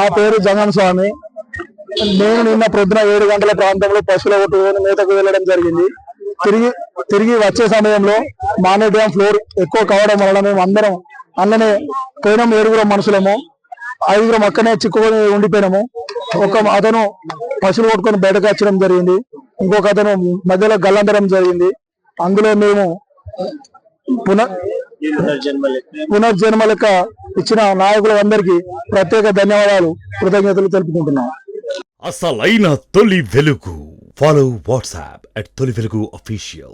నా పేరు జగన్ స్వామి. నేను నిన్న ప్రొద్దున 7 గంటల ప్రాంతంలో పశువుల కొట్టుకొని మేతకు వెళ్ళడం జరిగింది. తిరిగి వచ్చే సమయంలో మానే డ్యామ్ ఫ్లోర్ ఎక్కువ కావడం వలన మేము అందరం అన్ననే పోయినాం. 7 మనుషులము, 5 అక్కనే చిక్కుకొని ఉండిపోయినాము. ఒక అతను పశువులు కొట్టుకొని బయటకు వచ్చడం జరిగింది. ఇంకొక అతను మధ్యలో గల్లంతరం జరిగింది. అందులో మేము పునర్జన్మ లెక్క ఇచ్చిన నాయకులందరికీ ప్రత్యేక ధన్యవాదాలు, కృతజ్ఞతలు తెలుపుకుంటున్నాం. అసలైన తొలి వెలుగు. ఫాలో వాట్సాప్ @తొలి వెలుగు official.